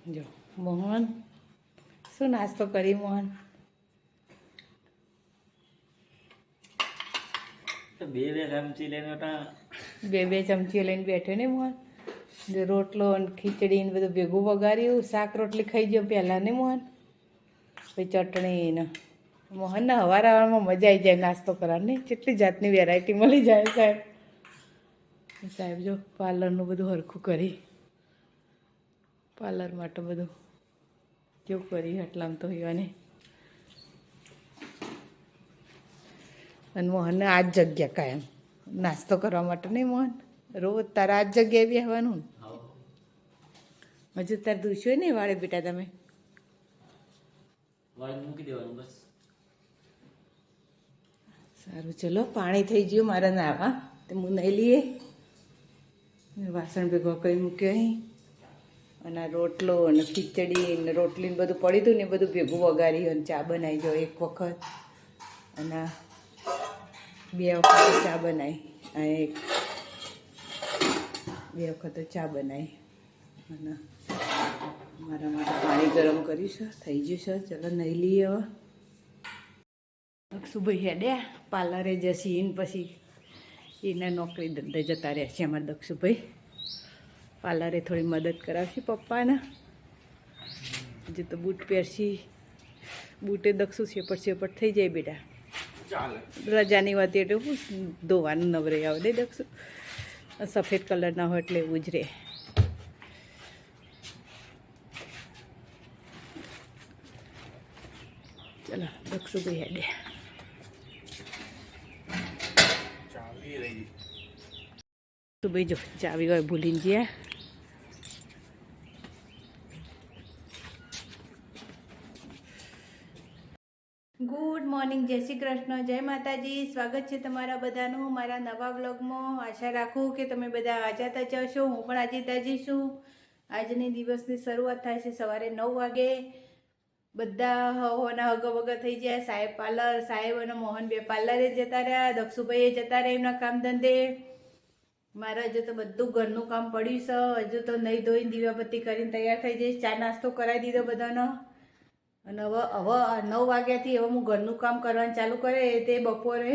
જો મોહન શું નાસ્તો કરી મોહન? બે ચમચી લઈને બે ચમચી લઈને બેઠો ને મોહન. જો રોટલો ને ખીચડી ને બધું ભેગું વગાડ્યું. શાક રોટલી ખાઈ ગયો પહેલાં ને મોહન, પછી ચટણી ને મોહનને હવારમાં મજા આવી જાય નાસ્તો કરવાની. કેટલી જાતની વેરાયટી મળી જાય સાહેબ. સાહેબ જો પાર્લરનું બધું હરખું કરી, પાર્લર માટે બધું કેવું કરી આટલામ તો એવાને. અને મોહનને આ જ જગ્યા કાયમ નાસ્તો કરવા માટે નહીં મોહન? રોજ તારા આ જ જગ્યાએ બેસવાનું ને? હજુ તાર દૂસ્યો નહીં વાળે બેટા તમે? મૂકી દેવાનું બસ. સારું ચલો, પાણી થઈ ગયું મારા નાવા, તો હું નહીં લઈએ. વાસણ ભેગો કરી મૂક્યો અહીં, અને રોટલો અને ખીચડી ને રોટલી ને બધું પડ્યું હતું ને એ બધું ભેગું વગાડ્યું અને ચા બનાવી જાઓ એક વખત, અને 2 વખત ચા બનાવી, અને 2 વખત ચા બનાવી. અને મારા માટે પાણી ગરમ કર્યું છે, થઈ ગયું છે. ચલો નહીં લઈએ હવે. દક્ષુભાઈ હેડ્યા પાર્લરે જશી ને પછી એના નોકરી ધંધે જતા રહેશે અમારા દક્ષુભાઈ. પાર્લરે થોડી મદદ કરાવશે પપ્પાને. હજુ તો બૂટ પહેરશી, બૂટે દક્ષુ સેપટ થઈ જાય બેટા. રજાની વાત એટલે શું ધોવાનું નવરે આવે દે દક્ષુ. સફેદ કલરના હોય એટલે એવું જ રહે. ચલો દક્ષુભાઈ હેડે. દક્ષુભાઈ જો ચાવી હોય ભૂલીને ગયા. ગુડ મોર્નિંગ, જય શ્રી કૃષ્ણ, જય માતાજી. સ્વાગત છે તમારા બધાનું મારા નવા વ્લોગમાં. આશા રાખું કે તમે બધા આજાતા જ હશો. હું પણ આજે તાજી છું. આજની દિવસની શરૂઆત થાય છે સવારે 9 વાગે. બધા હવાના હગવગ થઈ જાય. સાહેબ પાર્લર, સાહેબ અને મોહન બે પાર્લરે જતા રહ્યા. દક્ષુભાઈએ જતા રહ્યા એમના કામ ધંધે. મારે હજુ તો બધું ઘરનું કામ પડ્યું છે. હજુ તો નહીં ધોઈને દીવાબત્તી કરીને તૈયાર થઈ જઈશ. ચા નાસ્તો કરાવી દીધો બધાનો. અને હવે 9 વાગ્યાથી હવે હું ઘરનું કામ કરવાનું ચાલુ કરે તે બપોરે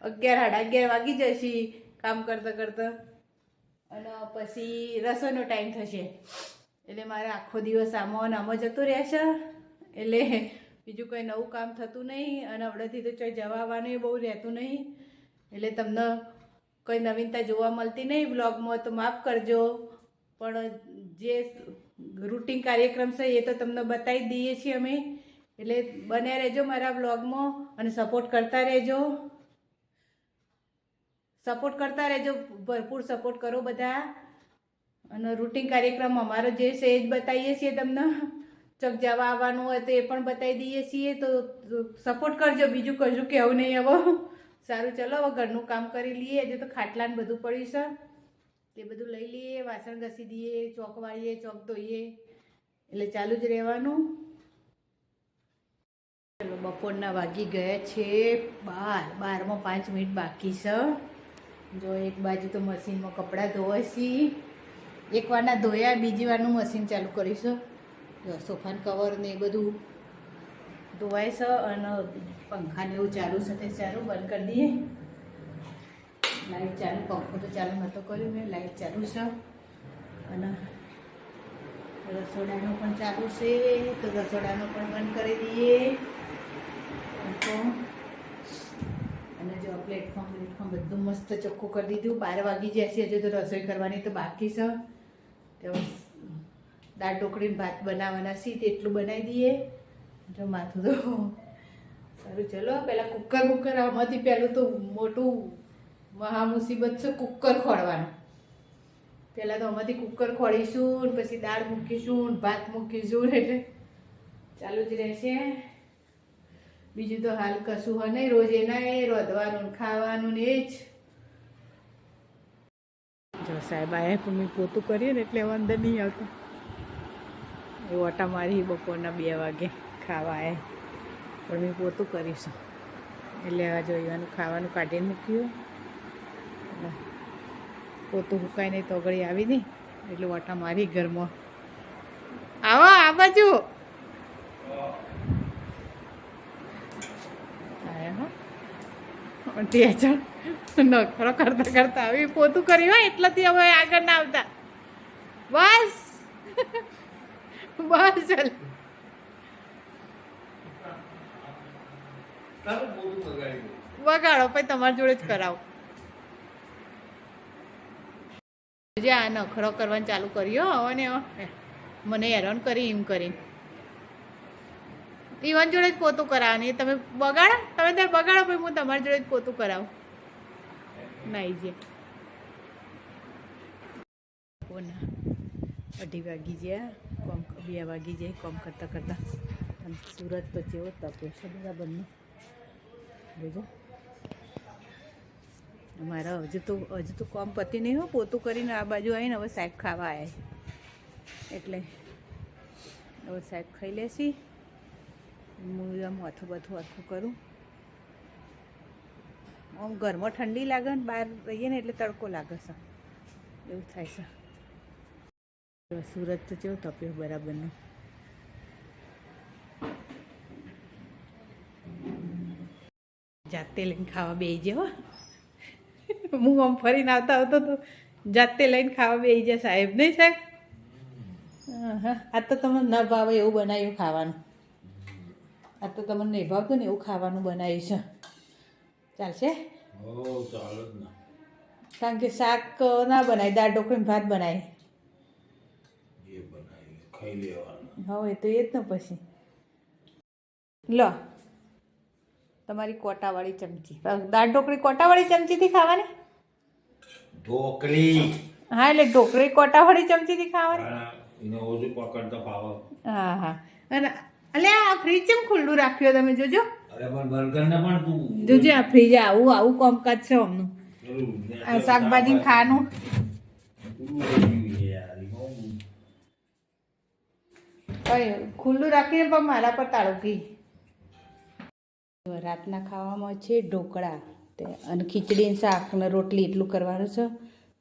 11-11:30 વાગી જશે કામ કરતાં કરતાં. અને પછી રસોઈનો ટાઈમ થશે એટલે મારે આખો દિવસ આમાં જતો રહેશે. એટલે બીજું કંઈ નવું કામ થતું નહીં. અને હમણાંથી તો ચોઈ જવા આવવાનું બહુ રહેતું નહીં, એટલે તમને કંઈ નવીનતા જોવા મળતી નહીં બ્લોગમાં, તો માફ કરજો. પણ જે રૂટિન કાર્યક્રમ છે એ તો તમને બતાવી દઈએ છીએ અમે. એટલે બન્યા રહેજો મારા બ્લોગમાં અને સપોર્ટ કરતા રહેજો. ભરપૂર સપોર્ટ કરો બધા. અને રૂટિન કાર્યક્રમ અમારો જે છે એ જ બતાવીએ છીએ તમને. ચોક જવા આવવાનું હોય તો એ પણ બતાવી દઈએ છીએ. તો સપોર્ટ કરજો, બીજું કશું કહેવું નહીં હવે. સારું ચલો હવે ઘરનું કામ કરી લઈએ. હજુ તો ખાટલાને બધું પડ્યું છે તે બધું લઈ લઈએ, વાસણ ઘસી દઈએ, ચોક વાળીએ, ચોક ધોઈએ, એટલે ચાલુ જ રહેવાનું. ચલો બપોરના વાગી ગયા છે 12:00. 5 મિનિટ બાકી છે. જો એક બાજુ તો મશીનમાં કપડાં ધોવાશી. એક વારના ધોયા, બીજી વારનું મશીન ચાલુ કરીશું. જો સોફાનું કવર ને એ બધું ધોવાય છે. અને પંખાને એવું ચાલુ છે તે ચાલુ બંધ કરી દઈએ. લાઇટ ચાલુ, પંખો તો ચાલુ નહોતો કર્યો મેં, લાઇટ ચાલુ છે. અને રસોડાનું પણ ચાલુ છે તો રસોડાનું પણ બંધ કરી દઈએ. અને જો પ્લેટફોર્મ બધું મસ્ત ચોખ્ખું કરી દીધું. 12 વાગી જશે. હજુ તો રસોઈ કરવાની તો બાકી છે. તો દાળ ઢોકળીને ભાત બનાવવાના છે તેટલું બનાવી દઈએ. જો માથું તો સારું ચલો. પહેલાં કુકર આમાંથી પહેલું તો મોટું મહા મુસીબત છે કુકર ખોળવાનું. પહેલાં તો આમાંથી કુકર ખોળીશું, પછી દાળ મૂકીશું, ભાત મૂકીશું, એટલે ચાલુ જ રહેશે. બીજું તો હાલ કશું હોય નહીં. રોજ એના એ રોધવાનું, ખાવાનું ને એ જ. જો સાહેબ આયા પણ મેં પોતું કર્યું ને એટલે હવે અંદર નહીં આવતું. એ ઓટા મારી બપોરના 2 વાગે ખાવા આવ્યા, પણ મેં પોતું કરીશું એટલે હવે જોઈવાનું ખાવાનું કાઢીને મૂક્યું. પોતું સુકાય નહીં તો ગળી આવી નહીં એટલે ઓટા મારી ઘરમાં. આવો આ બાજુ નખરો કરતા કરતા આવી પોતું કર્યું હોય એટલાથી હવે આગળ ના આવતા બસ બસ ચાલ વગાડો પછી તમારી જોડે જ કરાવો જે આ નખરો કરવાનું ચાલુ કર્યો હવે ને મને હેરાન કરી એમ કરીને ઈવન જોડે જ પોતું કરાવવાની તમે બગાડો તમે ત્યારે બગાડો પછી હું તમારી જોડે જ પોતું કરાવું નાઈ જે 2:30 વાગી ગયા કોમ 2 વાગી જાય કોમ કરતાં કરતાં અને સુરત તો જેવો તપ્યો છે બરાબરનો જોજો મારા હજુ તો કોમ પતી નહીં હો પોતું કરીને આ બાજુ આવીને હવે શાક ખાવા આવ્યા એટલે હવે શાક ખાઈ લેશી હું આમ માથું બધું હરખું કરું આમ ઘરમાં ઠંડી લાગે ને બહાર રહીએ ને એટલે તડકો લાગે છે એવું થાય છે સુરત તો કેવો તપ્યો બરાબરનો જાતે લઈને ખાવા બેસી જાય હું આમ ફરીને આવતા આવતો તો જાતે લઈને ખાવા બેસી જાય સાહેબ નહીં સાહેબ હા આ તો તમને ન ભાવે એવું બનાવ્યું ખાવાનું આ તો તમને નહીં ભાવતું ને એવું ખાવાનું બનાવ્યું છે ચાલશે કારણ કે શાક ના બનાય દાળ ઢોકળીને ભાત બનાય હવે તો એ જ ને પછી લો તમારી કોટાવાળી ચમચી દાળ ઢોકળી કોટાવાળી ચમચીથી ખાવાની ઢોકળી હા એટલે ઢોકળી કોટાવાળી ચમચીથી ખાવાની એને ઓછું પકડતા પાવ હા હા અને અલે આ ફ્રીજ કેમ ખુલ્લું રાખ્યું તમે જોજો અરે પણ બર્ગર ને પણ તું જોજો આ ફ્રીજ આવું કામકાજ છે અમનું આ શાકભાજી ખાવાનું કઈ ખુલ્લું રાખીને પણ મારા પર તાળું કી રાતના ખાવામાં છે ઢોકળા તે અને ખીચડી શાક ને રોટલી એટલું કરવાનું છે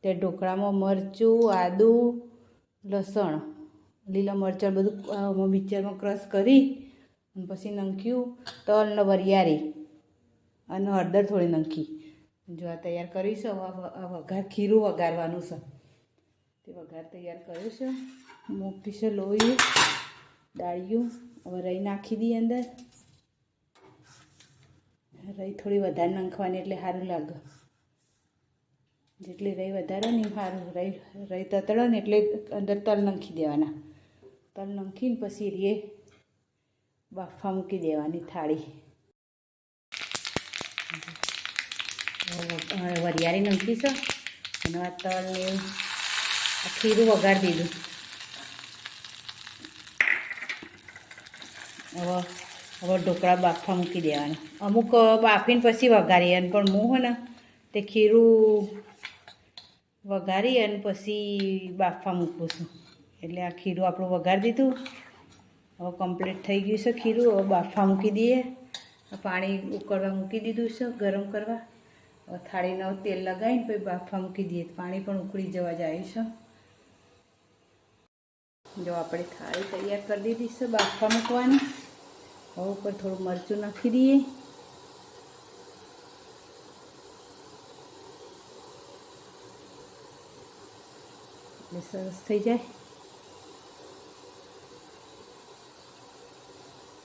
તે ઢોકળામાં મરચું આદું લસણ લીલા મરચાં બધું મિક્સરમાં ક્રશ કરી અને પછી નાખ્યું તલ ને વરિયાળી અને હળદર થોડી નાખી જો આ તૈયાર કરીશું આ વઘાર ખીરું વઘારવાનું છે તે વઘાર તૈયાર કર્યું છે મૂકી છે લોહી દાળિયું હવે રહી નાખી દઈએ અંદર રહી થોડી વધારે નાખવાની એટલે સારું લાગે જેટલી રહી વધારે ને સારું રહી તતડો ને એટલે અંદર તલ નાખી દેવાના તલ નાખીને પછી રીએ બાફા મૂકી દેવાની થાળી વરિયાળી નાખી છે અને આ તલ ને ખીરું વઘારી દીધું હવે ઢોકળા બાફા મૂકી દેવાના અમુક બાફીને પછી વઘારીએ અને પણ હું ને તે ખીરું વઘારી અને પછી બાફા મૂકું છું એટલે આ ખીરું આપણું વઘારી દીધું હવે કમ્પ્લીટ થઈ ગયું છે ખીરું હવે બાફા મૂકી દઈએ પાણી ઉકળવા મૂકી દીધું છે ગરમ કરવા હવે થાળીને તેલ લગાવીને પછી બાફા મૂકી દઈએ પાણી પણ ઉકળી જવા જાય છે જો આપણે થાળી તૈયાર કરી દીધી છે બાફા મૂકવાની હવે ઉપર થોડું મરચું નાખી દઈએ એટલે સરસ થઈ જાય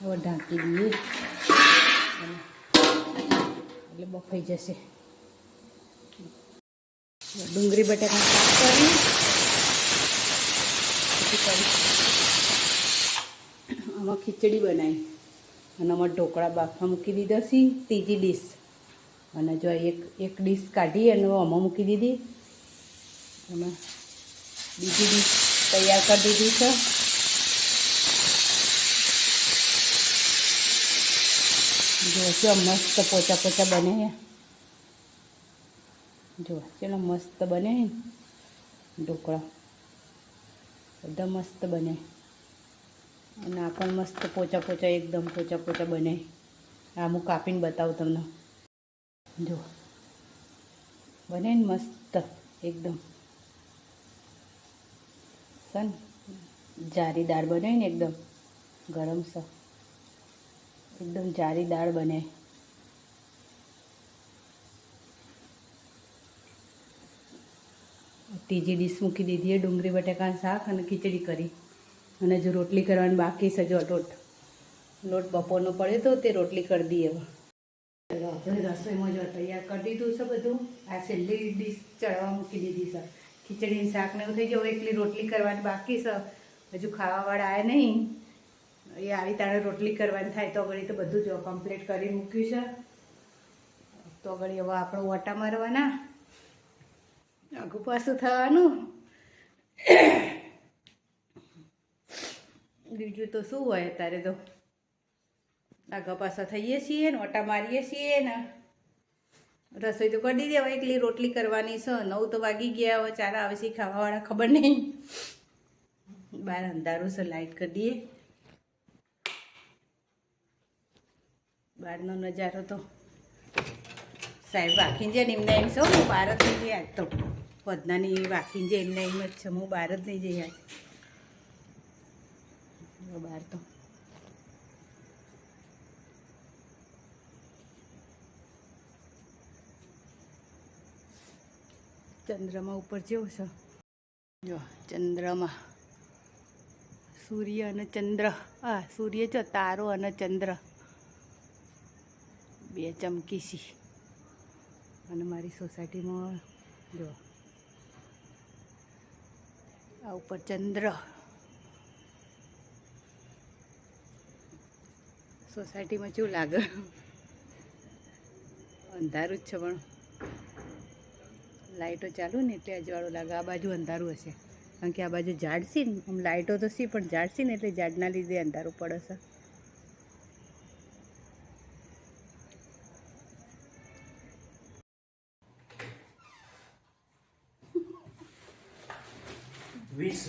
હવે ઢાંકી દઈએ એટલે બફાઈ જશે ડુંગળી બટાકા સાફ કરી આમાં ખીચડી બનાવી અને આમાં ઢોકળા બાફા મૂકી દીધા છે ત્રીજી ડીશ અને જો એક ડીશ કાઢી અને આમાં મૂકી દીધી અને બીજી ડીશ તૈયાર કરી દીધી છે જો ચલો મસ્ત પોચા પોચા બને જો ચલો મસ્ત બને ઢોકળા બધા મસ્ત બને અને આ પણ મસ્ત પોચા પોચા એકદમ પોચા પોચા બને આ હું કાપીને બતાવું તમને જો બને ને મસ્ત એકદમ સન જારી દાળ બને ને એકદમ ગરમ છે, એકદમ જારી દાળ બને. ત્રીજી ડીશ મૂકી દીધી છે, ડુંગળી બટાકાનું શાક અને ખીચડી કરી. અને જો રોટલી કરવાની બાકી છે, જો લોટ બપોરનો પડ્યો તો તે રોટલી કરી દઈએ. હવે આપણે રસોઈમાં જો તૈયાર કરી દીધું છે બધું. આ છેલ્લી ડીશ ચડવા મૂકી દીધી છે. ખીચડીનું શાક ને એવું થઈ ગયું. એકલી રોટલી કરવાની બાકી છે, હજુ ખાવાવાળા આવ્યા નહીં. એ આવી તારે રોટલી કરવાની થાય તો ઘડી તો બધું જો કમ્પ્લીટ કરી મૂક્યું છે. તો ઘડી હવે આપણે ઓટા મારવાના, આગું પાછું થવાનું. બીજું તો શું હોય અત્યારે તો આગા પાછા થઈએ છીએ ને ઓટા મારીએ છીએ ને. રસોઈ તો કરી દીધી, હવે એકલી રોટલી કરવાની છે. 9 તો વાગી ગયા, હવે ચારા આવે છે ખાવાવાળા ખબર નહીં. બહાર અંધારું છે, લાઇટ કરી દઈએ. બહારનો નજારો તો સાહેબ વાંખીને જાય ને એમને એમ છે, હું બહાર જ નહીં જઈ. આજ તો પદનાની વાંખીને જાય એમને એમ જ છે, હું બહાર જ નહીં જઈ આજ બહાર. તો ચંદ્રમાં ઉપર જેવું છે જો, ચંદ્રમાં સૂર્ય અને ચંદ્ર. સૂર્ય છે, તારો અને ચંદ્ર બે ચમકી છે. અને મારી સોસાયટીમાં જો આ ઉપર ચંદ્ર. સોસાયટીમાં કેવું લાગે? અંધારું જ છે, પણ લાઇટો ચાલુ ને એટલે અજવાળું લાગે. આ બાજુ અંધારું હશે, કારણ કે આ બાજુ ઝાડ છે ને. આમ લાઇટો તો સી પણ ઝાડ છે ને, એટલે ઝાડના લીધે અંધારું પડે છે. વીસ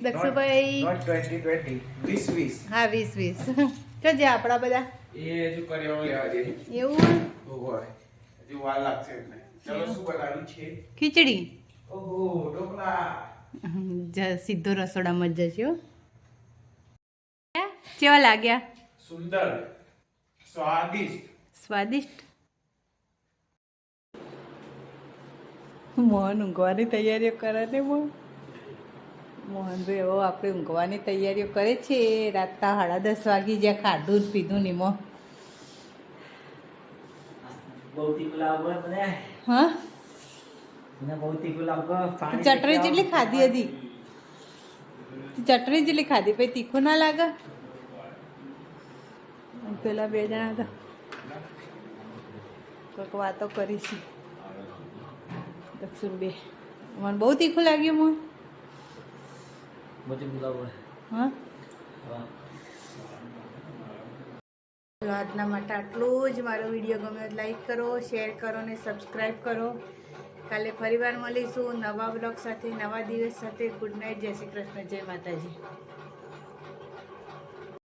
દક્ષુભાઈ. નોટ 2020 20 હા 20 તો જે આપણા બધા એ હજુ કર્યો લેવા દે એવું હોય, હજુ વાર લાગશે એટલે. ચલો શું બનાવ્યું છે? ખીચડી. ઓહો, ઢોકળા. સીધો રસોડામાં જ જશે. કેવા લાગ્યા? સુંદર, સ્વાદિષ્ટ. મોહન ઊંઘવાની તૈયારીઓ કરે ને. મોહન ભાઈ એવો આપણે ઊંઘવાની તૈયારીઓ કરે છે. રાતના 10:30 વાગી જ્યાં ખાધું જ પીધું નહીં. હા, ચટણી જેટલી ખાધી હતી. ચટણી જેટલી ખાધી, પછી તીખું ના લાગે. પેલા 2 જણા હતા, કોઈક વાતો કરીશું. દક્ષિણ 2 મને બહુ તીખું લાગ્યું. હા, આજના માટે આટલું જ. મારો વિડીયો ગમે તો લાઈક કરો, શેર કરો અને સબસ્ક્રાઈબ કરો. કાલે ફરીવાર મળીશું નવા બ્લોગ સાથે, નવા દિવસ સાથે. ગુડ નાઇટ, જય શ્રી કૃષ્ણ, જય માતાજી.